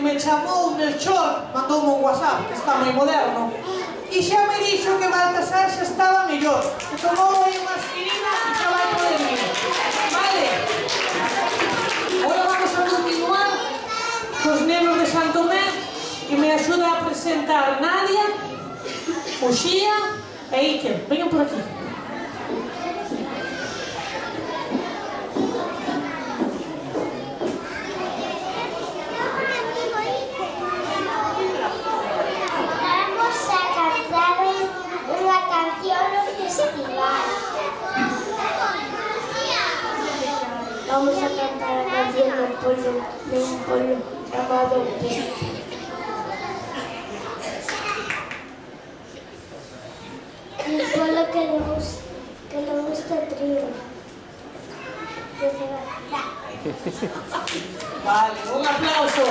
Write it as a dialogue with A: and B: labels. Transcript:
A: me llamó Melchor, mandóme un WhatsApp, que está muy moderno, y ya me dijo que Baltasar ya estaba mejor, que tomó hoy una aspirina y ya va a poder ir. Vale. Ahora vamos a continuar con los miembros de San Tomé y me ayuda a presentar Nadia, Uxía e Iker. Vengan por aquí.
B: Vamos a cantar la canción de un pueblo llamado Peste. Un pueblo que le gusta el trigo.
A: Vale, un aplauso.